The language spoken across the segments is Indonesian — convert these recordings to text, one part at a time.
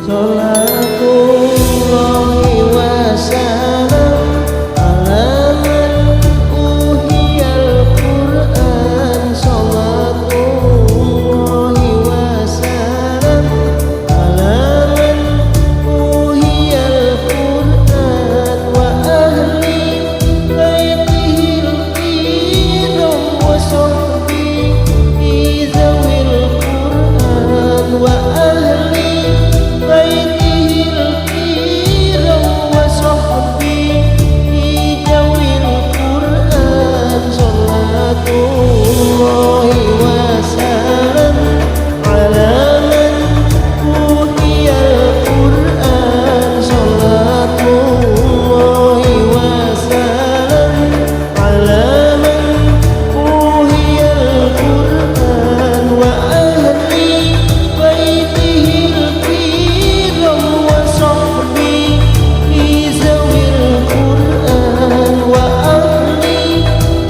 Salatullahi wasalam ala man uhiyal Qur'an. Salatullahi wasalam ala man uhiyal Qur'an wa ahli baitihil kiram wa sahbihi zawil Qur'an wa ahli baitihil kiram wa sahbihi zawil Qur'an. Salatullahi wasalam ala man uhiyal Qur'an. Salatullahi wasalam ala man uhiyal Qur'an wa ahli baitihil kiram wa sahbihi zawil Qur'an wa ahli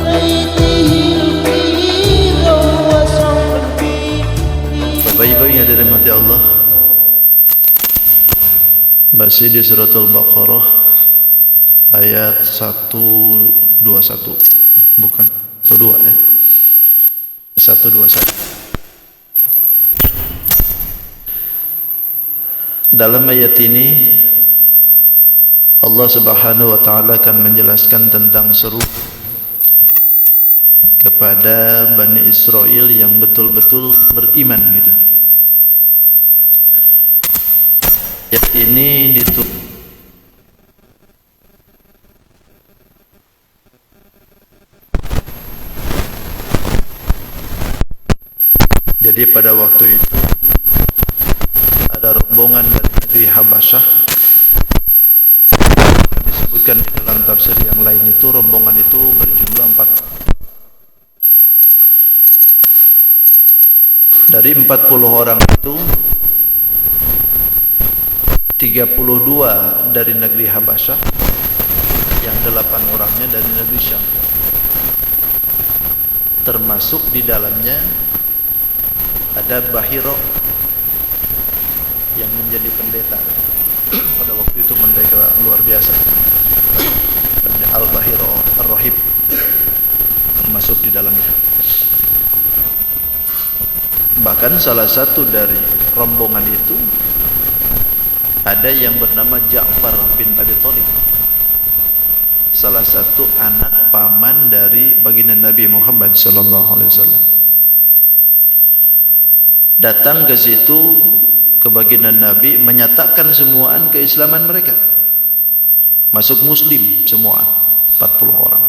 baitihil kiram wa sahbihi. Bapak-ibu yang dirahmati Allah, masih di surat Al-Baqarah ayat 121, bukan 12 ya, 121. Dalam ayat ini Allah Subhanahu wa taala akan menjelaskan tentang seru kepada Bani Israel yang betul-betul beriman gitu. Ayat ini jadi pada waktu itu ada rombongan dari negeri Habasyah. Disebutkan di dalam tafsir yang lain itu rombongan itu berjumlah 4. Dari 40 orang itu 32 dari negeri Habasyah, yang 8 orangnya dari negeri Syam. Termasuk di dalamnya ada Bahiro yang menjadi pendeta. Pada waktu itu pendeta luar biasa, Al-Bahiro Ar-Rahib termasuk di dalam itu. Bahkan salah satu dari rombongan itu ada yang bernama Ja'far bin Abi Thalib, salah satu anak paman dari baginda Nabi Muhammad sallallahu alaihi wasallam. Datang ke situ, ke baginda Nabi, menyatakan semuaan keislaman mereka, masuk muslim semua 40 orang.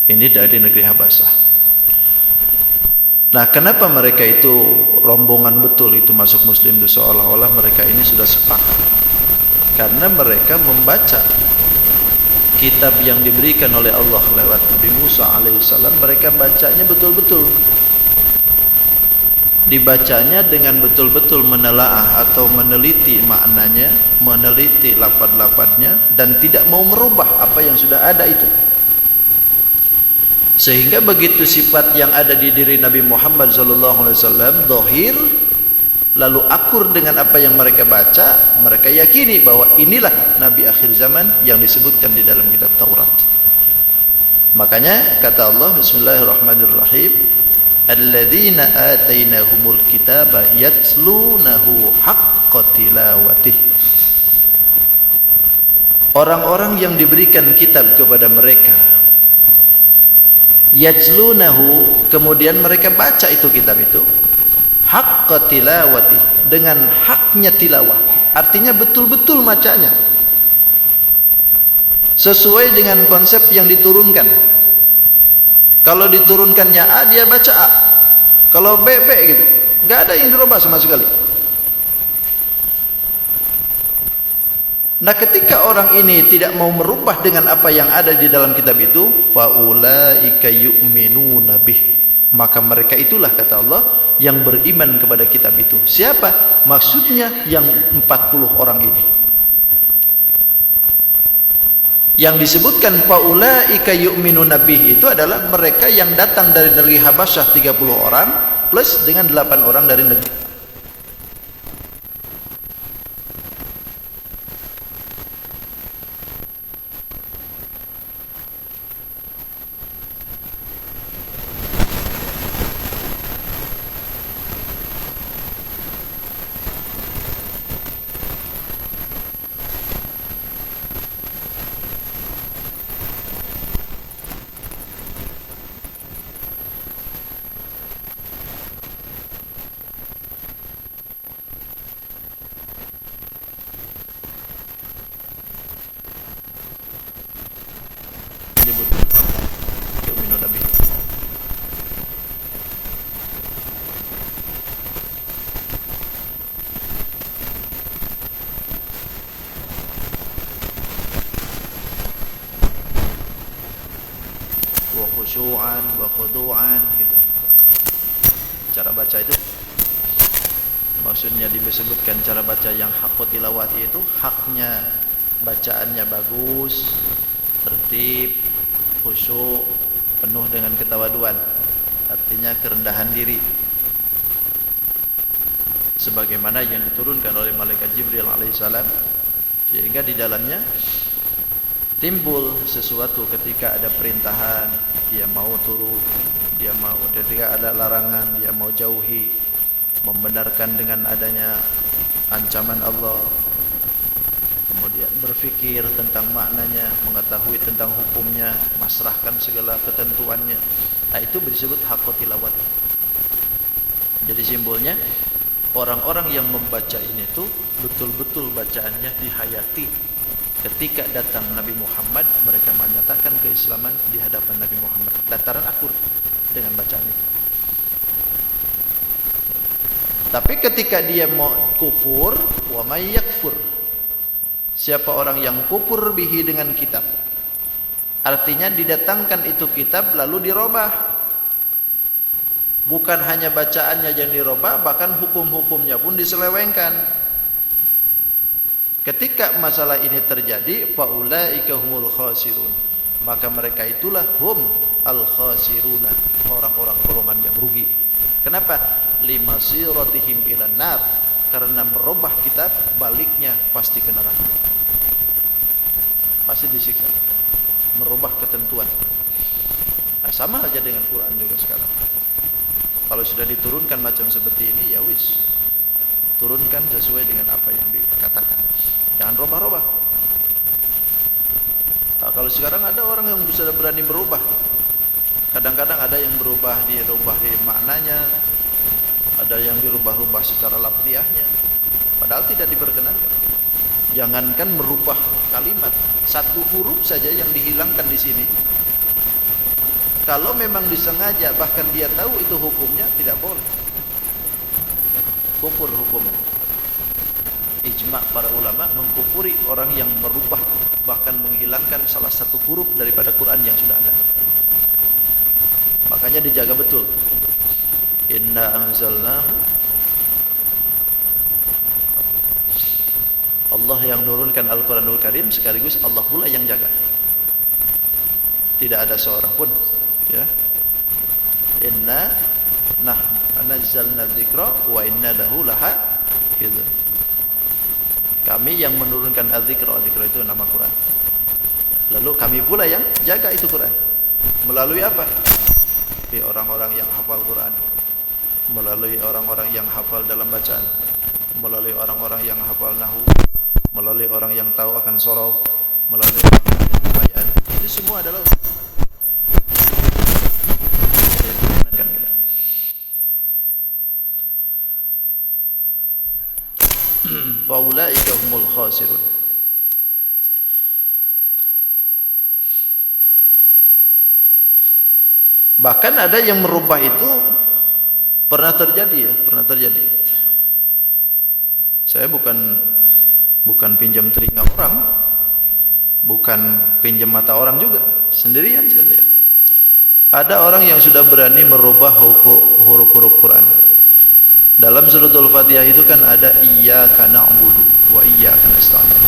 Ini dari negeri Habasyah. Nah, kenapa mereka itu rombongan betul itu masuk muslim itu, seolah-olah mereka ini sudah sepakat. Karena mereka membaca kitab yang diberikan oleh Allah lewat Nabi Musa alaihissalam, mereka bacanya betul-betul. Dibacanya dengan betul-betul menelaah atau meneliti maknanya, meneliti lafaz-lafaznya, dan tidak mau merubah apa yang sudah ada itu. Sehingga begitu sifat yang ada di diri Nabi Muhammad SAW zahir, lalu akur dengan apa yang mereka baca, mereka yakini bahwa inilah Nabi akhir zaman yang disebutkan di dalam kitab Taurat. Makanya kata Allah, Bismillahirrahmanirrahim, alladzina atainahumul kitaba yatlunahu haqqa tilawatih. Orang-orang yang diberikan kitab kepada mereka, yajlunahu, kemudian mereka baca itu kitab itu, haqqa tilawati, dengan haknya tilawah, artinya betul-betul bacanya sesuai dengan konsep yang diturunkan. Kalau diturunkannya A, dia baca A, kalau B, B gitu, nggak ada yang dirubah sama sekali. Nah, ketika orang ini tidak mau merubah dengan apa yang ada di dalam kitab itu, faulaika yu'minuna bih, maka mereka itulah kata Allah yang beriman kepada kitab itu. Siapa? Maksudnya yang 40 orang ini. Yang disebutkan faulaika yu'minuna bih itu adalah mereka yang datang dari negeri Habasyah 30 orang plus dengan 8 orang dari negeri. menyebut yu'minuna bih. Wa khusyu'an wa khudu'an gitu. Cara baca itu maksudnya disebutkan cara baca yang haqqut tilawati itu haknya bacaannya bagus, tertib, khusyuk, penuh dengan ketawaduan. Artinya kerendahan diri. Sebagaimana yang diturunkan oleh malaikat Jibril alaihissalam, sehingga di dalamnya timbul sesuatu ketika ada perintahan, dia mau turun, dia mau, ketika ada larangan, dia mau jauhi, membenarkan dengan adanya ancaman Allah, kemudian berfikir tentang maknanya, mengetahui tentang hukumnya, masrahkan segala ketentuannya. Nah, itu disebut haqqut tilawat. Jadi simbolnya orang-orang yang membaca ini tuh betul-betul bacaannya dihayati. Ketika datang Nabi Muhammad, mereka menyatakan keislaman di hadapan Nabi Muhammad. Lantaran akur dengan bacaan itu. Tapi ketika dia mau kufur, wa may yakfur, siapa orang yang kufur bihi dengan kitab, artinya didatangkan itu kitab lalu dirubah. Bukan hanya bacaannya yang dirubah, bahkan hukum-hukumnya pun diselewengkan. Ketika masalah ini terjadi, faulaika humul khasirun, maka mereka itulah hum al khasiruna, orang-orang golongan yang rugi. Kenapa? Limasiratihim ilan nar, karena merubah kitab baliknya pasti ke neraka, pasti disiksa, merubah ketentuan. Nah, sama aja dengan Quran juga sekarang. Kalau sudah diturunkan macam seperti ini, ya wis, turunkan sesuai dengan apa yang dikatakan, jangan robah-robah. Nah, kalau sekarang ada orang yang sudah berani berubah, kadang-kadang ada yang dirubah di maknanya, ada yang dirubah-rubah secara lafziahnya, padahal tidak diperkenankan. Jangankan merubah kalimat, satu huruf saja yang dihilangkan di sini, kalau memang disengaja, bahkan dia tahu itu hukumnya, tidak boleh. Kufur hukumnya. Ijma' para ulama mengkufuri orang yang merubah, bahkan menghilangkan salah satu huruf daripada Quran yang sudah ada. Makanya dijaga betul. Inna anzalnahu, Allah yang menurunkan Al-Quranul Karim, sekaligus Allah pula yang jaga. Tidak ada seorang pun, ya. Inna nazzalna dzikra wa inna lahu lahafizun. Kami yang menurunkan al-dzikra, al-dzikra itu nama Quran. Lalu kami pula yang jaga itu Quran. Melalui apa? Melalui orang-orang yang hafal Quran, melalui orang-orang yang hafal dalam bacaan, melalui orang-orang yang hafal nahwu, melalui orang yang tahu akan sorof, melalui bayan. Itu semua adalah faulaika humul khasirun. Bahkan ada yang merubah itu pernah terjadi, ya, pernah terjadi. Saya bukan pinjam telinga orang, bukan pinjam mata orang juga, sendirian saya lihat. Ada orang yang sudah berani merubah huruf-huruf Quran. Dalam suratul Fatihah itu kan ada iyyaka na'budu wa iyyaka nasta'in.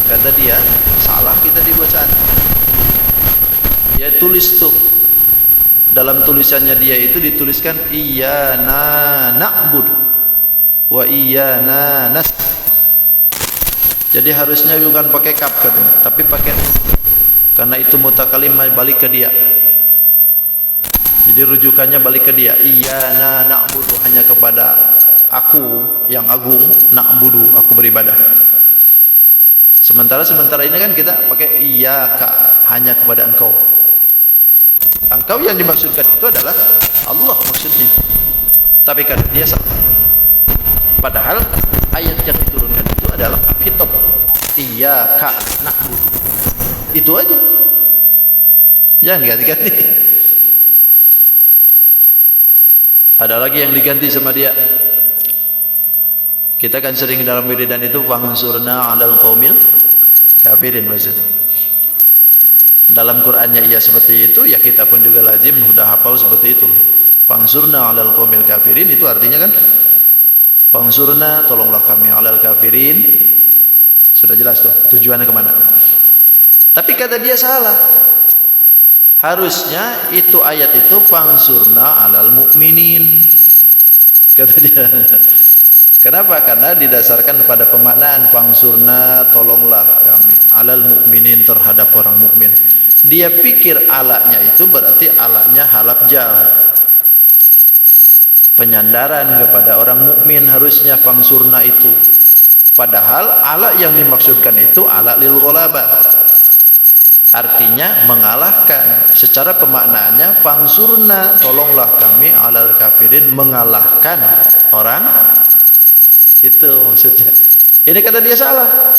Kata dia, salah kita di bacaan. Dia tulis tuh, dalam tulisannya dia itu dituliskan iyyana na'budu wa iyyana nasta'in. Jadi harusnya bukan pakai kaf katanya, tapi pakai, karena itu mutakalimah balik ke dia. Jadi rujukannya balik ke dia. Iyyana na'budu, hanya kepada aku yang agung, na'budu, aku beribadah. Sementara ini kan kita pakai iyyaka, hanya kepada engkau. Engkau yang dimaksudkan itu adalah Allah maksudnya. Tapi kan dia salah. Padahal ayat yang diturunkan itu adalah khitab. Iyyaka na'budu. Itu aja. Jangan ganti-ganti. Ada lagi yang diganti sama dia. Kita kan sering dalam wiridan itu fansurna 'alal qaumil kafirin maksudnya. Dalam Qur'annya iya seperti itu, ya kita pun juga lazim sudah hafal seperti itu. Fansurna 'alal qaumil kafirin itu artinya kan fansurna, tolonglah kami 'alal kafirin. Sudah jelas tuh tujuannya kemana. Tapi kata dia salah. Harusnya itu ayat itu fansurna 'alal mu'minin. Kata dia. Kenapa? Karena didasarkan pada pemaknaan fansurna, tolonglah kami 'alal mu'minin, terhadap orang mukmin. Dia pikir alanya itu berarti alanya halab jar, penyandaran kepada orang mukmin, harusnya fansurna itu. Padahal ala yang dimaksudkan itu ala lil ghalaba, artinya mengalahkan. Secara pemaknaannya fansurna, tolonglah kami 'alal kafirin, mengalahkan orang itu maksudnya. Ini kata dia salah.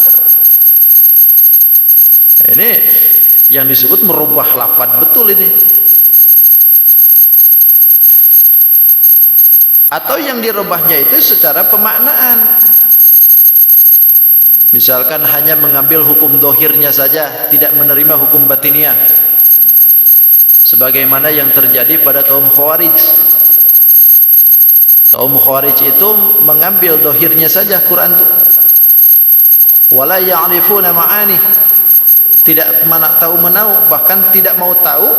Ini yang disebut merubah lafaz betul ini. Atau yang dirubahnya itu secara pemaknaan. Misalkan hanya mengambil hukum dohirnya saja, tidak menerima hukum batiniah. Sebagaimana yang terjadi pada kaum Khawarij. Kaum Khawarij itu mengambil dohirnya saja Quran itu. Wala ya'rifuna ma'ani. Tidak tahu menau, bahkan tidak mau tahu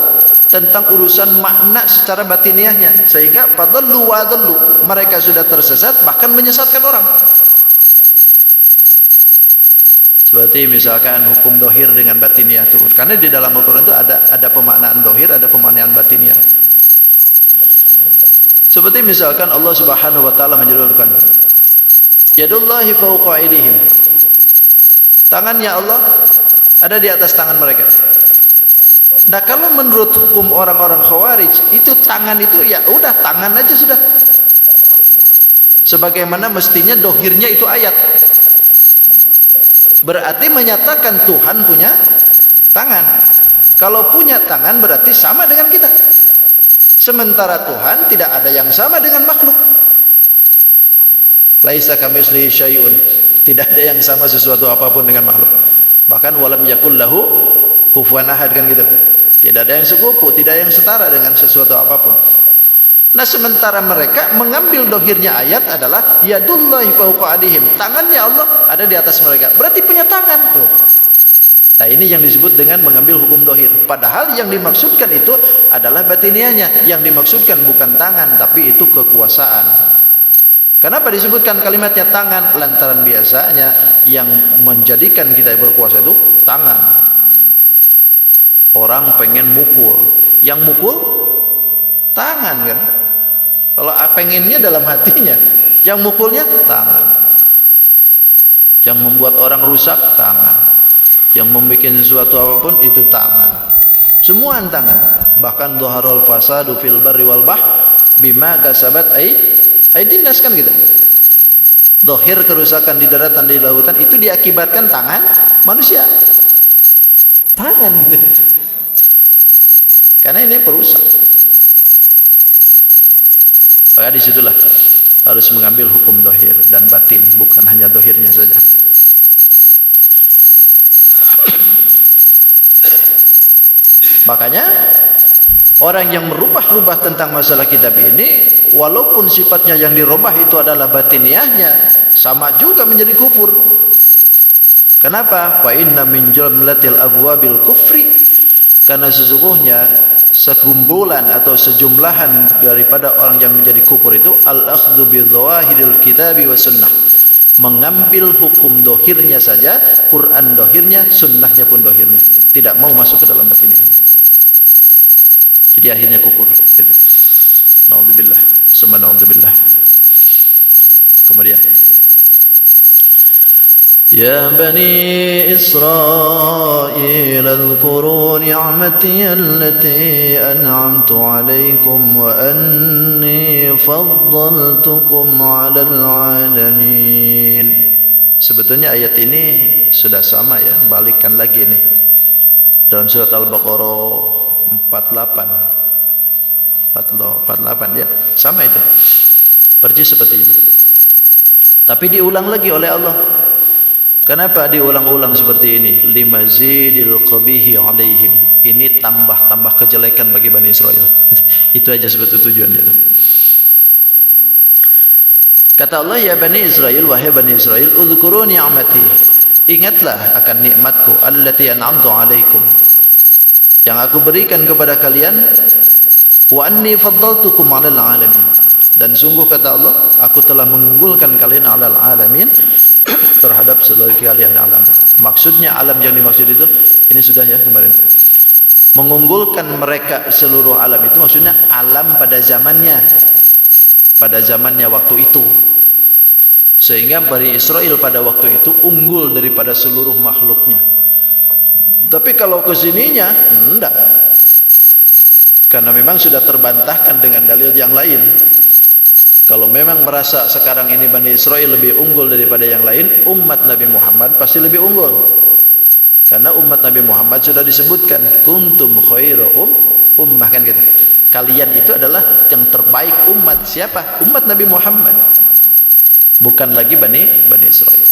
tentang urusan makna secara batiniahnya. Sehingga fadallu wa adallu. Mereka sudah tersesat, bahkan menyesatkan orang. Seperti misalkan hukum dohir dengan batiniah itu. Karena di dalam Al-Quran itu ada pemaknaan dohir, ada pemaknaan batiniah. Seperti misalkan Allah Subhanahu wa taala menyebutkan yadullahi fawqa aydihim. Tangannya Allah ada di atas tangan mereka. Nah, kalau menurut hukum orang-orang Khawarij, itu tangan itu ya udah tangan aja sudah. Sebagaimana mestinya dohirnya itu ayat. Berarti menyatakan Tuhan punya tangan. Kalau punya tangan berarti sama dengan kita. Sementara Tuhan tidak ada yang sama dengan makhluk. Laisa kamitslihi syai'un. Tidak ada yang sama sesuatu apapun dengan makhluk. Bahkan walam yakul lahu kufuwan ahad kan gitu. Tidak ada yang sekupu, tidak ada yang setara dengan sesuatu apapun. Nah, sementara mereka mengambil dohirnya ayat adalah yadullahi fawqa adihim. Tangannya Allah ada di atas mereka. Berarti punya tangan tuh. Nah, ini yang disebut dengan mengambil hukum dohir. Padahal yang dimaksudkan itu adalah batiniahnya. Yang dimaksudkan bukan tangan, tapi itu kekuasaan. Kenapa disebutkan kalimatnya tangan? Lantaran biasanya yang menjadikan kita berkuasa itu tangan. Orang pengen mukul, yang mukul tangan kan. Kalau pengennya dalam hatinya, yang mukulnya tangan. Yang membuat orang rusak tangan. Yang membuat sesuatu apapun itu tangan. Semua tangan. Bahkan dhaharul fasadu fil barri wal bahr bima kasabat aydin nas kan gitu. Dhahir kerusakan di daratan di lautan itu diakibatkan tangan manusia. Tangan gitu. Karena ini perusak. Maka disitulah harus mengambil hukum dohir dan batin, bukan hanya dohirnya saja. Makanya orang yang merubah-rubah tentang masalah kitab ini, walaupun sifatnya yang dirubah itu adalah batiniahnya, sama juga menjadi kufur. Kenapa? Fa inna min jumlatil abwabil kufri, karena sesungguhnya sekumpulan atau sejumlahan daripada orang yang menjadi kufur itu al-akhdhu bi dhawahiril kitabi was sunnah, mengambil hukum dohirnya saja, Quran dohirnya, sunnahnya pun dohirnya, tidak mau masuk ke dalam batinnya. Jadi akhirnya kufur gitu. Naudzubillah, summa naudzubillah. Kemudian Ya bani Israil adhkuru ni'mati allati an'amtu 'alaikum wa anni faddaltukum 'alal 'alamin. Sebetulnya ayat ini sudah sama ya, balikkan lagi nih. Dalam surat Al-Baqarah 48 ya, sama itu. Persis seperti ini. Tapi diulang lagi oleh Allah. Kenapa diulang-ulang seperti ini? Limazidil qabihi alaihim. Ini tambah kejelekan bagi Bani Israel. Itu aja sebetulnya tujuannya itu. Kata Allah, ya Bani Israel, wahai Bani Israel, uzkuru ni'mati. Ingatlah akan nikmatku allati an'amtu alaikum, yang aku berikan kepada kalian, wa anni faddaltukum 'alal 'alamin. Dan sungguh kata Allah, aku telah mengunggulkan kalian 'alal 'alamin, terhadap seluruh kalian alam. Maksudnya alam yang dimaksud itu, ini sudah ya kemarin. Mengunggulkan mereka seluruh alam itu maksudnya alam pada zamannya. Pada zamannya waktu itu. Sehingga Bani Israel pada waktu itu unggul daripada seluruh makhluknya. Tapi kalau kesininya, enggak. Karena memang sudah terbantahkan dengan dalil yang lain. Kalau memang merasa sekarang ini Bani Israel lebih unggul daripada yang lain, umat Nabi Muhammad pasti lebih unggul. Karena umat Nabi Muhammad sudah disebutkan, kuntum khairu ummah, kan gitu. Kalian itu adalah yang terbaik umat. Siapa? Umat Nabi Muhammad. Bukan lagi Bani Israel.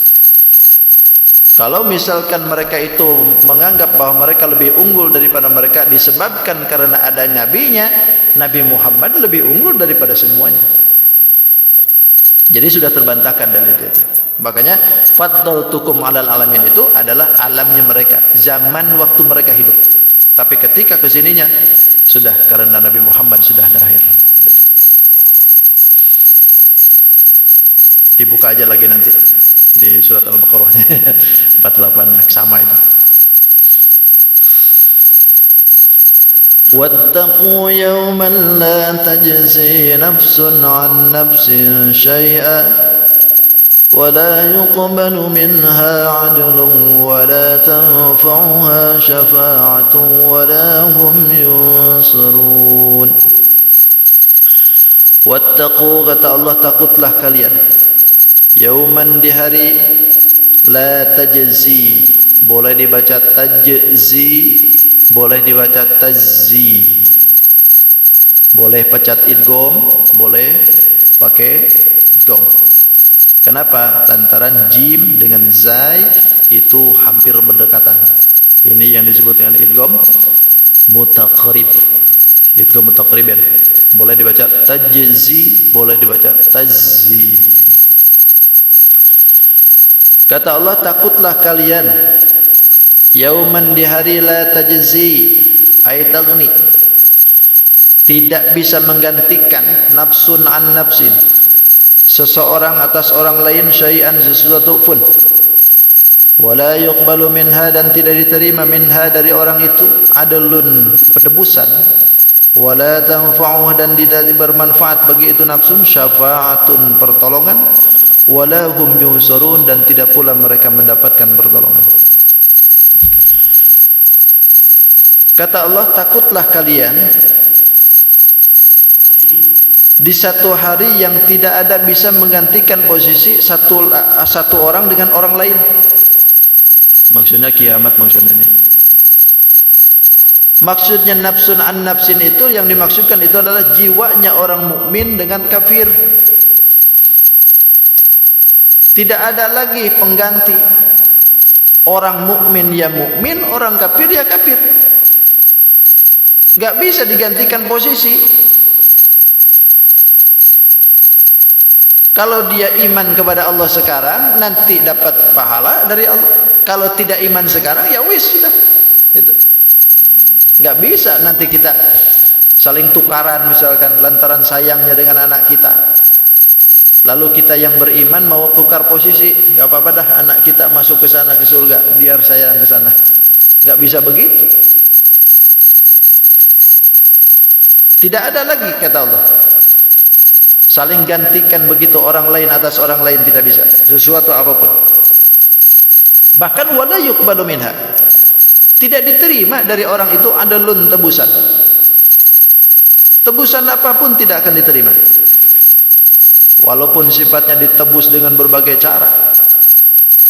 Kalau misalkan mereka itu menganggap bahwa mereka lebih unggul daripada mereka disebabkan karena ada nabinya, Nabi Muhammad lebih unggul daripada semuanya. Jadi sudah terbantahkan dari itu. Makanya faddaltukum 'alal alamin itu adalah alamnya mereka, zaman waktu mereka hidup. Tapi ketika kesininya sudah, karena Nabi Muhammad sudah lahir. Dibuka aja lagi nanti di surat Al-Baqarah 48-nya sama itu. Wattaqu yawman la tajzi nafsun 'an nafsin syai'a wa la yuqbalu minha 'adlun wa la tanfa'uha syafa'atun wa la hum yunsarun. Wattaqu, kata Allah, takutlah kalian, yauman, di hari, la tajzi, boleh dibaca tajzi, boleh dibaca tazzi, boleh pecat idgham, boleh pakai idgham. Kenapa? Lantaran jim dengan zai itu hampir berdekatan. Ini yang disebut dengan idgham mutaqarrib. Idgham mutaqarriban. Boleh dibaca tajzi, boleh dibaca tazzi. Kata Allah, takutlah kalian yauman, di hari, la tajzi ay taghni, tidak bisa menggantikan nafsun an nafsin, seseorang atas orang lain, syai'an, sesuatu pun, wala yuqbalu minha, dan tidak diterima, minha, dari orang itu, adlun, penebusan, wala tanfa'uh, dan tidak bermanfaat bagi itu nafsun, syafa'atun, pertolongan, wala hum yunsarun, dan tidak pula mereka mendapatkan pertolongan. Kata Allah, takutlah kalian di satu hari yang tidak ada bisa menggantikan posisi satu orang dengan orang lain. Maksudnya kiamat, maksudnya ini. Maksudnya nafsun an nafsin itu, yang dimaksudkan itu adalah jiwanya orang mukmin dengan kafir. Tidak ada lagi pengganti. Orang mukmin ya mukmin, orang kafir ya kafir. Gak bisa digantikan posisi. Kalau dia iman kepada Allah sekarang, nanti dapat pahala dari Allah. Kalau tidak iman sekarang, ya wis sudah. Gitu. Gak bisa nanti kita saling tukaran, misalkan lantaran sayangnya dengan anak kita. Lalu kita yang beriman mau tukar posisi, gak apa-apa dah, anak kita masuk ke sana, ke surga, biar saya yang ke sana. Gak bisa begitu. Tidak ada lagi, kata Allah, saling gantikan begitu orang lain atas orang lain, tidak bisa. Sesuatu apapun. Bahkan wala yuqbalu minha, tidak diterima dari orang itu adlun, tebusan. Tebusan apapun tidak akan diterima. Walaupun sifatnya ditebus dengan berbagai cara.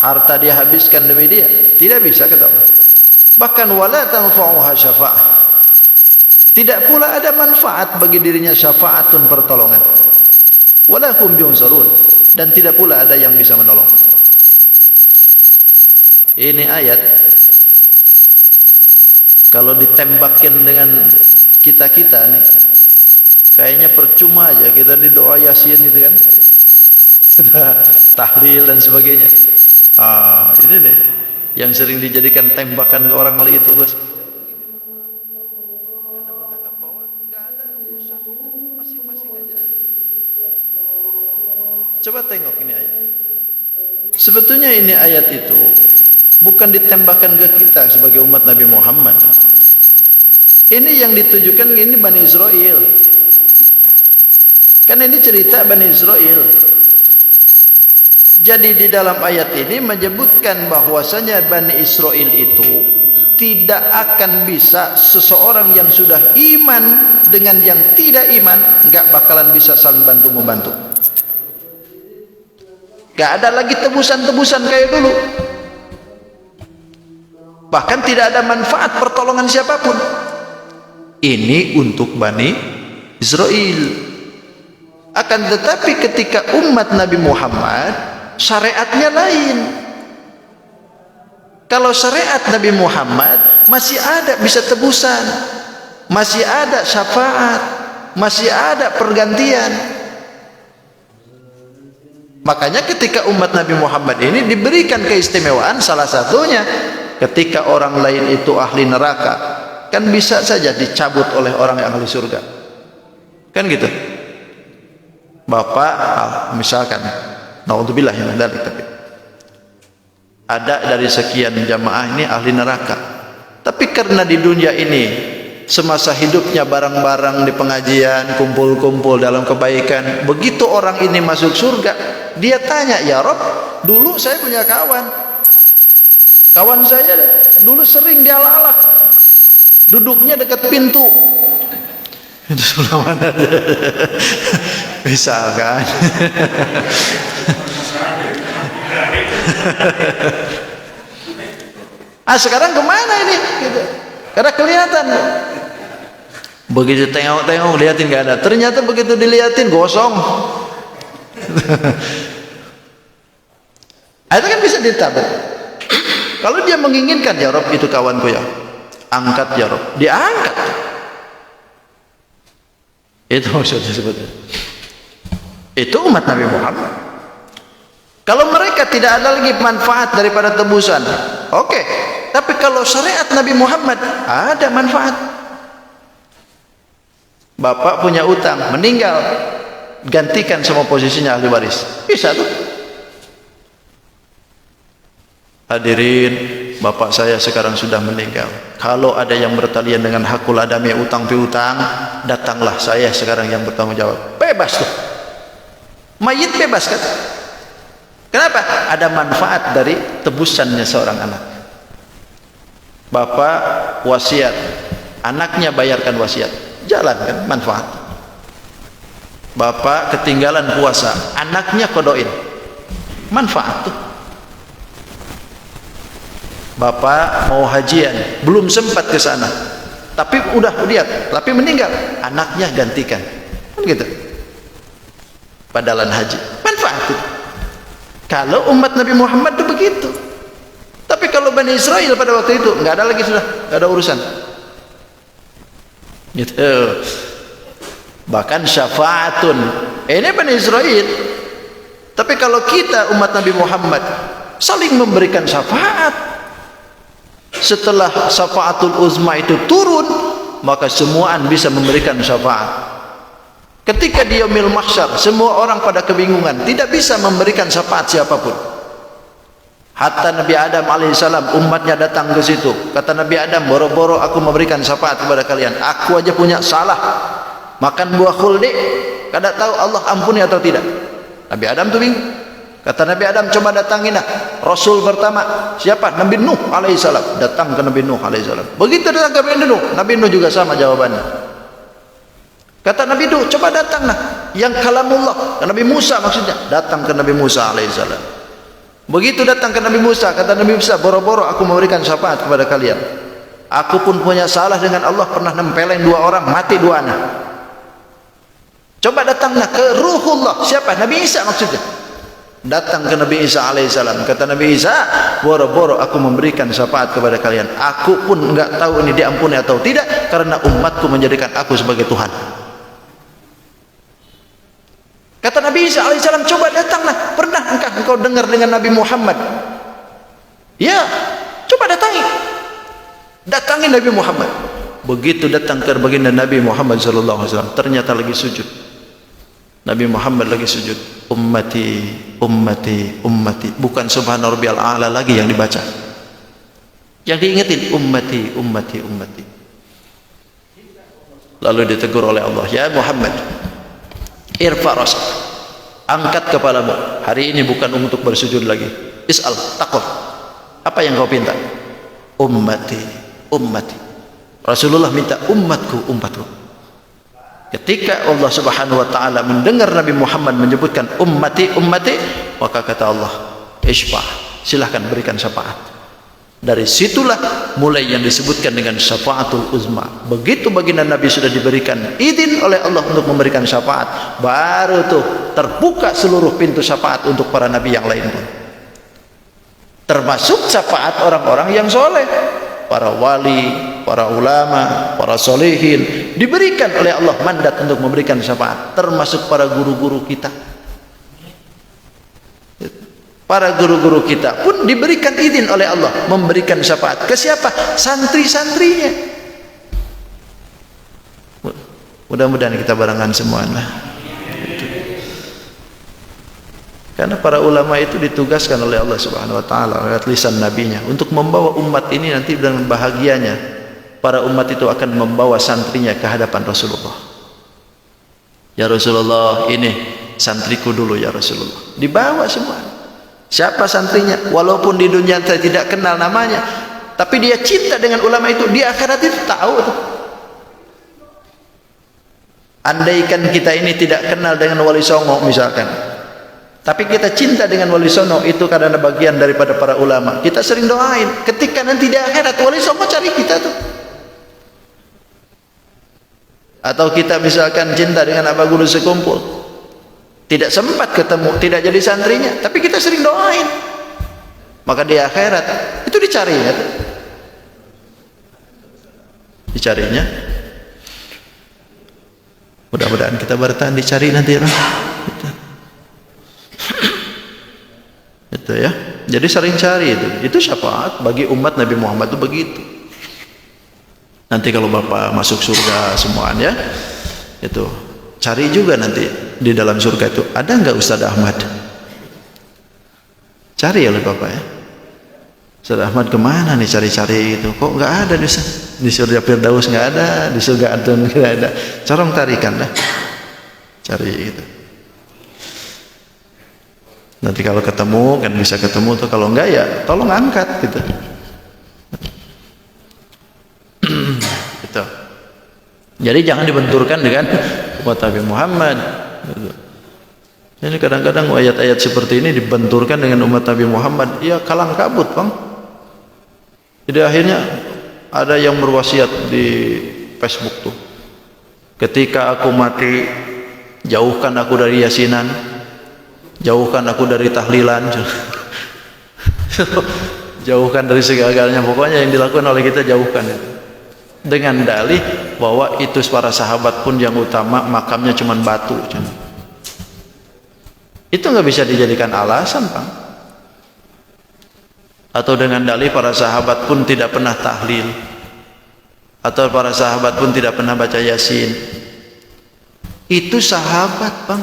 Harta dia habiskan demi dia, tidak bisa, kata Allah. Bahkan wala tanfa'uha syafa'ah, Tidak pula ada manfaat bagi dirinya syafaatun pertolongan. Wala hum yunsarun, dan tidak pula ada yang bisa menolong. Ini ayat kalau ditembakin dengan kita-kita nih, kayaknya percuma aja kita di doa Yasin itu kan. Kita tahlil dan sebagainya. Ini nih yang sering dijadikan tembakan ke orang kali itu, Bos. Karena menganggap bahwa enggak ada urusan kita, masing-masing aja. Coba tengok ini ayat. Sebetulnya ini ayat itu bukan ditembakkan ke kita sebagai umat Nabi Muhammad. Ini yang ditujukan ini Bani Israel. Karena ini cerita Bani Israel. Jadi di dalam ayat ini menyebutkan bahwasanya Bani Israel itu tidak akan bisa seseorang yang sudah iman dengan yang tidak iman nggak bakalan bisa saling bantu membantu. Gak ada lagi tebusan-tebusan kayak dulu. Bahkan tidak ada manfaat pertolongan siapapun. Ini untuk Bani Israel. Akan tetapi ketika umat Nabi Muhammad, syariatnya lain. Kalau syariat Nabi Muhammad masih ada bisa tebusan, masih ada syafaat, masih ada pergantian. Makanya ketika umat Nabi Muhammad ini diberikan keistimewaan, salah satunya ketika orang lain itu ahli neraka, kan bisa saja dicabut oleh orang yang ahli surga, kan gitu. Bapak misalkan, naudzubillah min dzalik, tapi ada dari sekian jamaah ini ahli neraka, tapi karena di dunia ini semasa hidupnya bareng-bareng di pengajian, kumpul-kumpul dalam kebaikan, begitu orang ini masuk surga, dia tanya, ya Rob, dulu saya punya kawan saya dulu sering dialah-alah, duduknya dekat pintu. Itu sebelah mana? Misalkan. Sekarang kemana ini? Gitu. Karena kelihatan. Begitu tengok-tengok, liatin gak ada. Ternyata begitu diliatin gosong. Itu kan bisa ditabet. Kalau dia menginginkan, ya Rob, itu kawanku ya, angkat ya Rob, dia angkat. Itu maksudnya sebetulnya. Itu umat Nabi Muhammad. Kalau mereka tidak ada lagi manfaat daripada tebusan, oke. Tapi kalau syariat Nabi Muhammad ada manfaat. Bapak punya utang, meninggal, gantikan semua posisinya ahli waris. Bisa tuh. Hadirin, bapak saya sekarang sudah meninggal. Kalau ada yang bertalian dengan hakul adami, utang piutang, datanglah, saya sekarang yang bertanggung jawab. Bebas tuh. Mayit bebas kan? Kenapa? Ada manfaat dari tebusannya seorang anak. Bapak wasiat, anaknya bayarkan wasiat, jalan kan, manfaat. Bapak ketinggalan puasa, anaknya kodoin, manfaat tuh. Bapak mau hajian, belum sempat ke sana, tapi udah lihat, tapi meninggal, anaknya gantikan, kan gitu. Padalan haji, manfaat tuh. Kalau umat Nabi Muhammad itu begitu. Tapi kalau Bani Israel pada waktu itu nggak ada lagi, sudah nggak ada urusan. Gitu. Bahkan syafaatun. Ini Bani Israel. Tapi kalau kita umat Nabi Muhammad saling memberikan syafaat. Setelah syafaatul uzma itu turun, maka semuaan bisa memberikan syafaat. Ketika di yaumil mahsyar, semua orang pada kebingungan, tidak bisa memberikan syafaat siapapun. Hatta Nabi Adam alaihissalam, umatnya datang ke situ. Kata Nabi Adam, boro-boro aku memberikan syafaat kepada kalian. Aku aja punya salah, makan buah khuldi, kada tahu Allah ampuni atau tidak. Nabi Adam tuh bingung. Kata Nabi Adam, coba datangin Rasul pertama. Siapa? Nabi Nuh alaihissalam. Datang ke Nabi Nuh alaihissalam. Begitu datang ke Nabi Nuh juga sama jawabannya. Kata Nabi Nuh, coba datanglah yang kalamullah, Nabi Musa maksudnya, datang ke Nabi Musa alaihissalam. Begitu datang ke Nabi Musa, kata Nabi Musa, boro-boro aku memberikan syafaat kepada kalian. Aku pun punya salah dengan Allah, pernah nempelin 2 orang, mati 2 anak. Coba datanglah ke Ruhullah. Siapa? Nabi Isa maksudnya. Datang ke Nabi Isa alaihissalam. Kata Nabi Isa, boro-boro aku memberikan syafaat kepada kalian. Aku pun enggak tahu ini diampuni atau tidak, karena umatku menjadikan aku sebagai Tuhan. Kata Nabi Isa alaihissalam, coba datanglah. Pernah engkau dengar dengan Nabi Muhammad? Ya, coba datangi. Datangi Nabi Muhammad. Begitu datang ke baginda Nabi Muhammad SAW, ternyata lagi sujud. Nabi Muhammad lagi sujud. Ummati, ummati, ummati. Bukan subhana rabbiyal a'la lagi yang dibaca. Yang diingetin ummati, ummati, ummati. Lalu ditegur oleh Allah, ya Muhammad, irfa rasak, angkat kepalamu. Hari ini bukan untuk bersujud lagi. Is'al, takut. Apa yang kau pinta? Ummati, ummati. Rasulullah minta umatku, umatku. Ketika Allah Subhanahu wa taala mendengar Nabi Muhammad menyebutkan ummati, ummati, maka kata Allah, isfah, silahkan berikan syafaat. Dari situlah mulai yang disebutkan dengan syafaatul uzma. Begitu baginda Nabi sudah diberikan izin oleh Allah untuk memberikan syafaat, baru tuh terbuka seluruh pintu syafaat untuk para nabi yang lain pun. Termasuk syafaat orang-orang yang soleh, para wali, para ulama, para solehin, diberikan oleh Allah mandat untuk memberikan syafaat. Termasuk para guru-guru kita. Para guru-guru kita pun diberikan izin oleh Allah memberikan syafaat. Ke siapa? Santri-santrinya. Mudah-mudahan kita barengan semua. Karena para ulama itu ditugaskan oleh Allah Subhanahu wa taala lewat lisan nabinya untuk membawa umat ini nanti dengan bahagianya. Para umat itu akan membawa santrinya ke hadapan Rasulullah. Ya Rasulullah, ini santriku dulu ya Rasulullah. Dibawa semua. Siapa santrinya? Walaupun di dunia saya tidak kenal namanya, tapi dia cinta dengan ulama itu, di akhirat itu tahu tuh. Andaikan kita ini tidak kenal dengan Wali Songo misalkan, tapi kita cinta dengan Wali Songo, itu karena bagian daripada para ulama. Kita sering doain, ketika nanti di akhirat Wali Songo cari kita tuh. Atau kita misalkan cinta dengan Abah Guru Sekumpul, tidak sempat ketemu, tidak jadi santrinya, tapi kita sering doain, maka di akhirat itu dicarinya tuh. Dicarinya. Mudah-mudahan kita bertahan dicari nanti ya. Itu ya. Jadi sering cari itu. Itu syafaat bagi umat Nabi Muhammad itu begitu. Nanti kalau Bapak masuk surga semuanya, itu cari juga nanti di dalam surga itu ada enggak Ustaz Ahmad? Cari oleh Bapak ya. Ustaz Ahmad kemana nih cari-cari itu? Kok enggak ada di surga Firdaus, enggak ada, di surga Adun enggak ada. Corong tarikan dah. Cari itu. Nanti kalau ketemu kan bisa ketemu tuh, kalau enggak ya tolong angkat gitu. Gitu. Jadi jangan dibenturkan dengan umat Nabi Muhammad. Gitu. Ini kadang-kadang ayat-ayat seperti ini dibenturkan dengan umat Nabi Muhammad, ya kalang kabut, Bang. Jadi akhirnya ada yang berwasiat di Facebook tuh, ketika aku mati jauhkan aku dari yasinan, jauhkan aku dari tahlilan, jauhkan dari segala-galanya, pokoknya yang dilakukan oleh kita jauhkan itu. Dengan dalih bahwa itu para sahabat pun yang utama makamnya cuma batu. Itu nggak bisa dijadikan alasan, Pak. Atau dengan dalih para sahabat pun tidak pernah tahlil, atau para sahabat pun tidak pernah baca Yasin. Itu sahabat, Bang.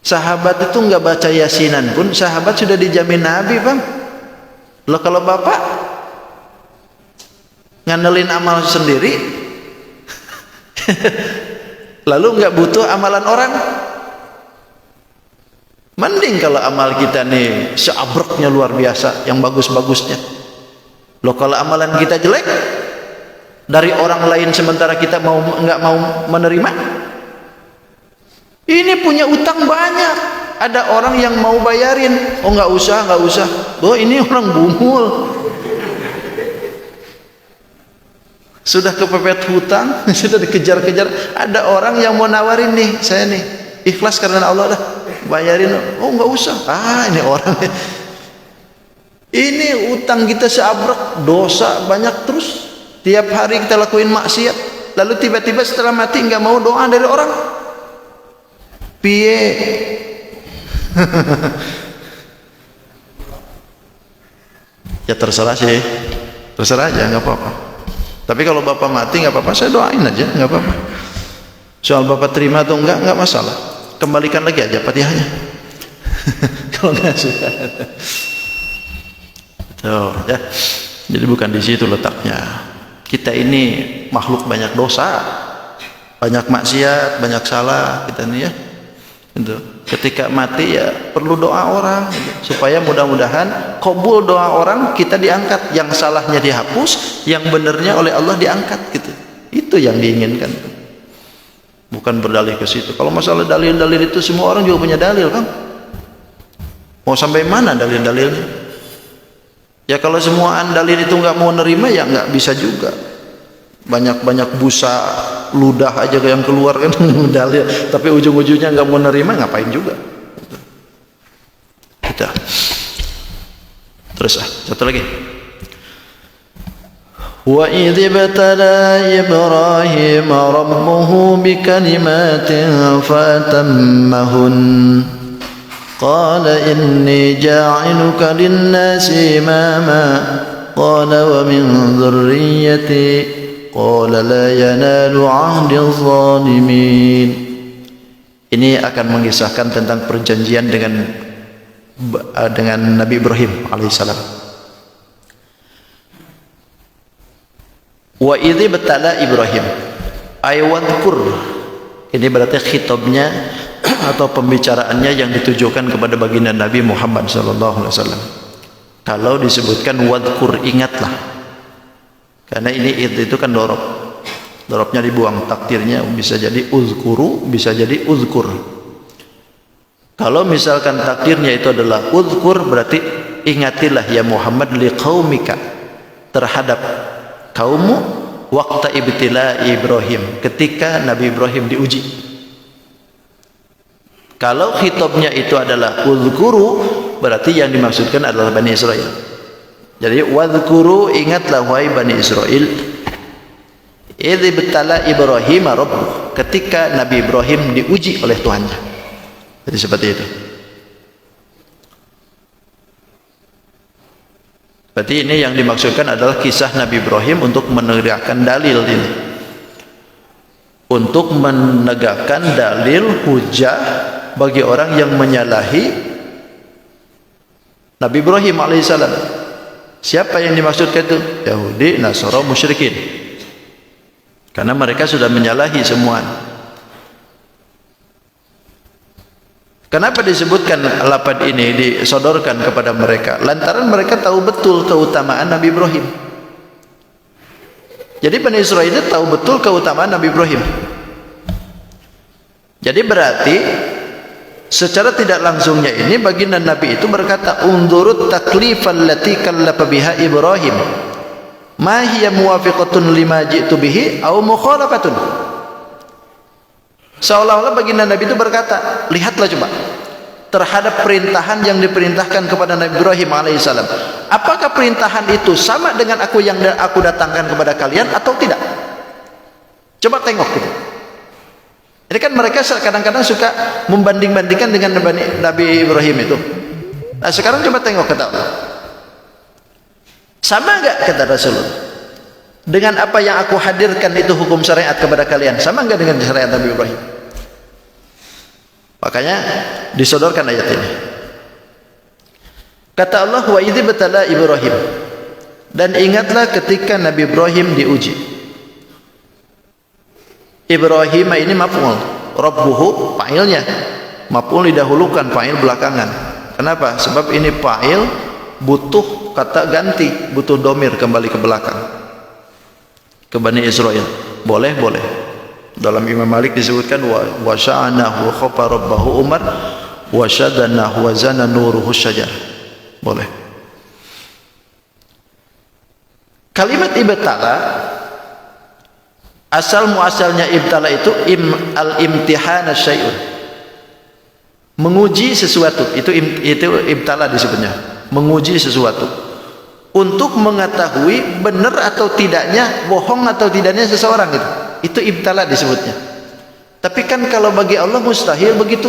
Sahabat itu nggak baca Yasinan pun sahabat sudah dijamin Nabi, Bang. Loh kalau Bapak ngandelin amal sendiri lalu nggak butuh amalan orang, mending kalau amal kita nih seabroknya luar biasa, yang bagus-bagusnya. Loh kalau amalan kita jelek dari orang lain sementara kita nggak mau menerima, ini punya utang banyak, ada orang yang mau bayarin, oh nggak usah, oh ini orang bungul. Sudah kepepet hutang, sudah dikejar-kejar. Ada orang yang mau nawarin nih, saya nih ikhlas karena Allah dah, bayarin. Oh nggak usah. Ini orang ini utang kita seabrek, dosa banyak terus. Tiap hari kita lakuin maksiat, lalu tiba-tiba setelah mati nggak mau doa dari orang. Piye? Ya terserah sih, terserah aja, nggak apa-apa. Tapi kalau bapak mati nggak apa-apa, saya doain aja, nggak apa-apa. Soal bapak terima atau nggak masalah. Kembalikan lagi aja Fatihahnya. Kalau nggak suka. Tuh, ya. Jadi bukan di situ letaknya. Kita ini makhluk banyak dosa, banyak maksiat, banyak salah kita nih ya. Itu. Ketika mati ya perlu doa orang gitu. Supaya mudah-mudahan kabul doa orang, kita diangkat, yang salahnya dihapus, yang benernya oleh Allah diangkat gitu. Itu yang diinginkan. Bukan berdalih ke situ. Kalau masalah dalil-dalil itu semua orang juga punya dalil, Kang. Mau sampai mana dalil-dalilnya? Ya kalau semua dalil itu nggak mau nerima ya nggak bisa juga. Banyak-banyak busa ludah aja yang keluar kan dalil, tapi ujung-ujungnya nggak mau nerima, ngapain juga kita. Terus satu lagi, wa idh ibtala Ibrahim rabbuhu bikalimatin fatammahun qala inni ja'iluka linnasi imama qala wa min dhurriyyati qala la yanalu 'ahdil zalimin. Ini akan mengisahkan tentang perjanjian dengan Nabi Ibrahim alaihissalam. Wa idzi batala Ibrahim ay wadhkur, ini berarti khitabnya atau pembicaraannya yang ditujukan kepada baginda Nabi Muhammad sallallahu alaihi wasallam. Kalau disebutkan wadhkur, ingatlah. Karena ini itu kan dorobnya dibuang, takdirnya bisa jadi uzkuru, bisa jadi uzkur. Kalau misalkan takdirnya itu adalah uzkur, berarti ingatilah ya Muhammad liqaumika, terhadap kaummu, waqta ibtila Ibrahim, ketika Nabi Ibrahim diuji. Kalau khitabnya itu adalah uzkuru, berarti yang dimaksudkan adalah Bani Israel. Jadi wadhkuru, ingatlah wahai Bani Israel, idz ibtala Ibrahim rabbuh, ketika Nabi Ibrahim diuji oleh Tuhannya. Jadi seperti itu. Berarti ini yang dimaksudkan adalah kisah Nabi Ibrahim untuk menegakkan dalil ini. Untuk menegakkan dalil hujah bagi orang yang menyalahi Nabi Ibrahim alaihissalam. Siapa yang dimaksudkan itu? Yahudi, Nasara, musyrikin. Karena mereka sudah menyalahi semua. Kenapa disebutkan lafaz ini disodorkan kepada mereka? Lantaran mereka tahu betul keutamaan Nabi Ibrahim. Jadi Bani Israel itu tahu betul keutamaan Nabi Ibrahim. Jadi berarti secara tidak langsungnya ini baginda Nabi itu berkata, "Undurut taklifal lati kallafa biha Ibrahim. Ma hiya muwafiqatun lima ji'tu bihi aw mukhalafatun." Seolah-olah baginda Nabi itu berkata, lihatlah coba terhadap perintahan yang diperintahkan kepada Nabi Ibrahim alaihissalam. Apakah perintahan itu sama dengan yang aku datangkan kepada kalian atau tidak? Coba tengok gitu. Ini kan mereka kadang-kadang suka membanding-bandingkan dengan Nabi Ibrahim itu. Nah sekarang coba tengok kata Allah. Sama enggak kata Rasulullah? Dengan apa yang aku hadirkan itu hukum syariat kepada kalian, sama enggak dengan syariat Nabi Ibrahim? Makanya disodorkan ayat ini. Kata Allah, wa idz batala Ibrahim, dan ingatlah ketika Nabi Ibrahim diuji. Ibrahim ini maf'ul, rabbuhu fa'ilnya, maf'ul didahulukan, fa'il belakangan. Kenapa? Sebab ini fa'il butuh kata ganti, butuh domir kembali ke belakang, ke Bani Israel. Boleh dalam Imam Malik disebutkan wa sya'anahu khafa rabbahu Umar wa syadanahu wa zana nuruhu syajar. Boleh. Kalimat ibtala Asal muasalnya ibtala itu al-imtihana syai'un. Menguji sesuatu, itu ibtala disebutnya. Menguji sesuatu. Untuk mengetahui benar atau tidaknya, bohong atau tidaknya seseorang itu. Itu ibtala disebutnya. Tapi kan kalau bagi Allah mustahil begitu.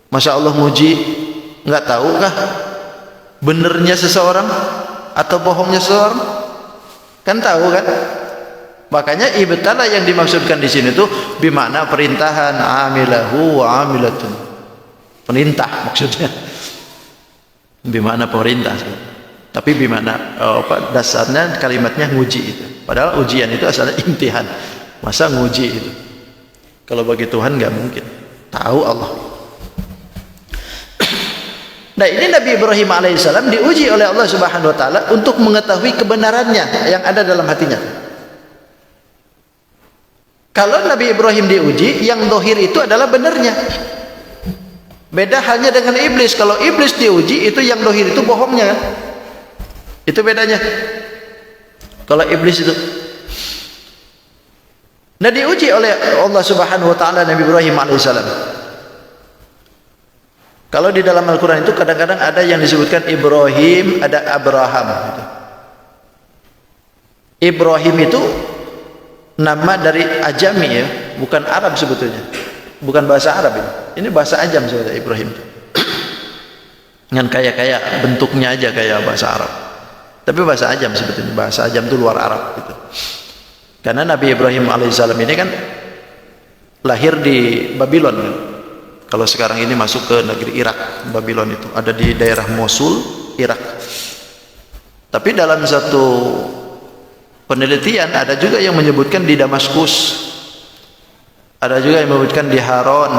Masa Allah nguji enggak tahu kah benernya seseorang atau bohongnya seseorang? Kan tahu kan? Makanya ibtala yang dimaksudkan di sini tuh bimakna perintahan, amilahu wa amilatun. Perintah maksudnya. Bimakna perintah. Tapi bimakna dasarnya kalimatnya nguji itu. Padahal ujian itu asalnya imtihan. Masa nguji itu? Kalau bagi Tuhan enggak mungkin. Tahu Allah. Nah, ini Nabi Ibrahim alaihissalam diuji oleh Allah Subhanahu wa taala untuk mengetahui kebenarannya yang ada dalam hatinya. Kalau Nabi Ibrahim diuji, yang dohir itu adalah benarnya. Beda halnya dengan iblis. Kalau iblis diuji, itu yang dohir itu bohongnya kan? Itu bedanya. Kalau iblis itu. Nah, diuji oleh Allah Subhanahu wa taala Nabi Ibrahim alaihissalam. Kalau di dalam Al-Quran itu kadang-kadang ada yang disebutkan Ibrahim, ada Abraham. Ibrahim itu nama dari Ajami ya, bukan Arab sebetulnya. Bukan bahasa Arab ini. Ini bahasa Ajam sebetulnya Ibrahim. Dengan kaya-kaya bentuknya aja kayak bahasa Arab. Tapi bahasa Ajam sebetulnya. Bahasa Ajam itu luar Arab gitu. Karena Nabi Ibrahim alaihissalam ini kan lahir di Babylon. Kalau sekarang ini masuk ke negeri Irak, Babylon itu ada di daerah Mosul, Irak. Tapi dalam satu penelitian ada juga yang menyebutkan di Damaskus, ada juga yang menyebutkan di Haran,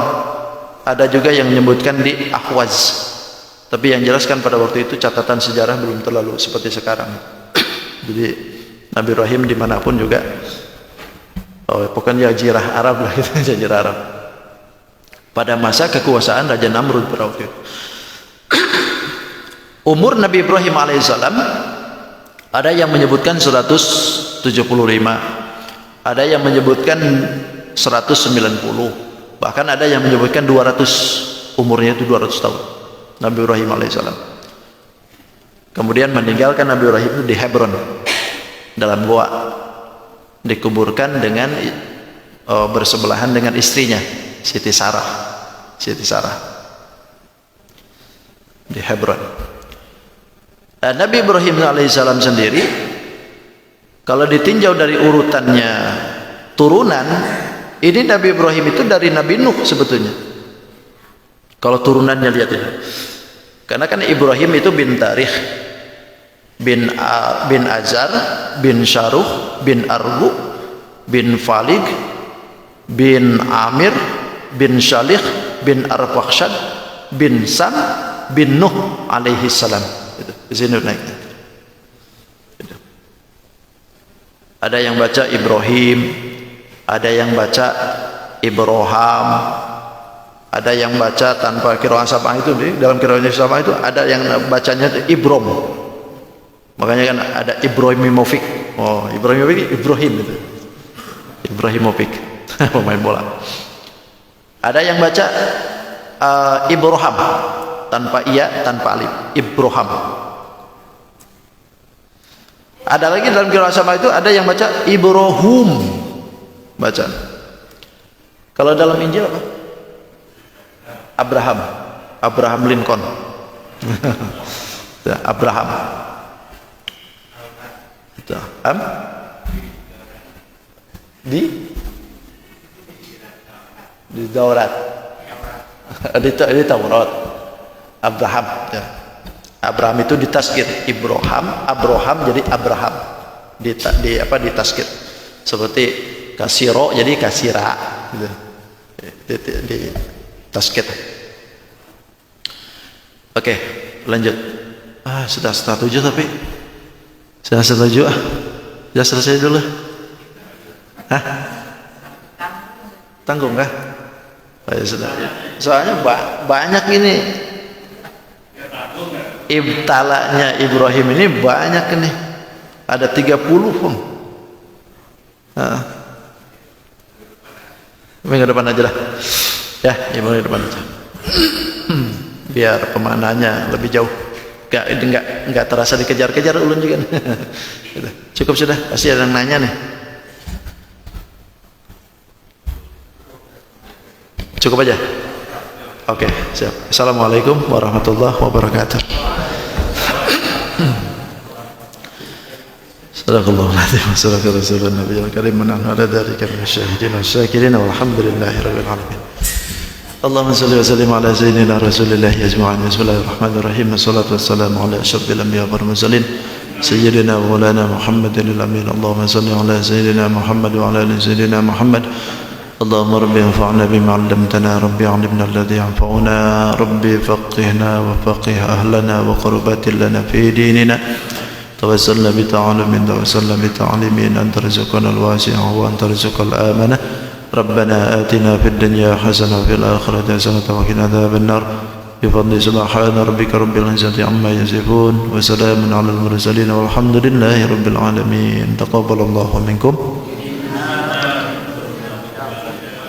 ada juga yang menyebutkan di Ahwaz. Tapi yang jelaskan pada waktu itu catatan sejarah belum terlalu seperti sekarang. Jadi Nabi Ibrahim dimanapun juga, pokoknya jazirah Arab lah itu, jazirah Arab. Pada masa kekuasaan Raja Namrud pada waktu itu. Umur Nabi Ibrahim alaihissalam ada yang menyebutkan 175, ada yang menyebutkan 190, bahkan ada yang menyebutkan 200, umurnya itu 200 tahun Nabi Ibrahim alaihissalam. Kemudian meninggalkan Nabi Ibrahim itu di Hebron dalam goa, dikuburkan dengan bersebelahan dengan istrinya Siti Sarah di Hebron. Nabi Ibrahim alaihissalam sendiri kalau ditinjau dari urutannya turunan, ini Nabi Ibrahim itu dari Nabi Nuh sebetulnya. Kalau turunannya lihat ya. Karena kan Ibrahim itu bin Tarikh, bin Azar, bin Syaruh, bin Arbu, bin Falig, bin Amir, bin Shalih, bin Arfakshad, bin Sam, bin Nuh alaihi salam. Itu di sini naiknya. Itu. Ada yang baca Ibrahim, ada yang baca Ibrahim, ada yang baca tanpa qiraah sab'ah itu, di dalam qiraah sab'ah itu ada yang bacanya Ibrom. Makanya kan ada Ibrahimovic. Oh, Ibrahimovic Ibrahim itu. Ibrahimovic pemain bola. Ada yang baca Ibrahim tanpa iya, tanpa alif, Ibrahim. Ada lagi dalam qiraah sama itu ada yang baca Ibrahim, baca. Kalau dalam Injil apa? Abraham Lincoln. Abraham. Di Taurat. Di Taurat. Abraham ya. Abraham itu ditaskir Abraham jadi Abraham. Di taskir. Seperti kasiro jadi kasira gitu. Di taskir. Oke, lanjut. Sudah setuju tapi sudah setuju sudah selesai dulu. Tanggung kah? Sudah. Soalnya banyak ini ibtalanya Ibrahim ini banyak ini. Ada 30 pun. Minggu depan aja lah. Ya, minggu depan aja. Biar pemaknanya lebih jauh. Enggak terasa dikejar-kejar ulun juga. Gitu. Cukup sudah, pasti ada yang nanya nih. Cukup aja. Oke, siap. Assalamualaikum warahmatullahi wabarakatuh. Sadaqallahu alazim wa sadaqa rasulun nabiyil karim wa nahnu ala dzalika minasyahidin wasyakirin walhamdulillahi rabbil alamin. Allahumma shalli wa sallim ala sayyidina Rasulillah ajma'in. Bismillahirrahmanirrahim. Wassalatu wassalamu ala asyrafil anbiya wal mursalin sayyidina wa maulana Muhammadil amin. Allahumma shalli ala sayyidina Muhammad wa ala ali sayyidina Muhammad. Allahumma rabbi anfa'na bima 'allamtana, rabbi 'allimna alladhi yanfa'una, rabbi faqihna wa faqih ahlana wa qurbatil lana fi dinina. Tawassalna bi ta'alumin wa sallam bi ta'limin anta rizqana al-wasi' wa anta rizqal amanah. Rabbana atina fid dunya hasanah wa fil akhirati hasanah wa qina adzaban nar. Bi fadli subhana rabbika rabbil izzati amma yasifun wa salamun 'alal mursalin walhamdulillahi rabbil alamin. Taqabbalallahu minkum.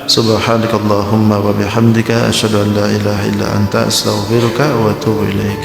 Subhanakallahumma wa bihamdika asyhadu an la ilaha illa anta astaghfiruka wa atubu ilaik.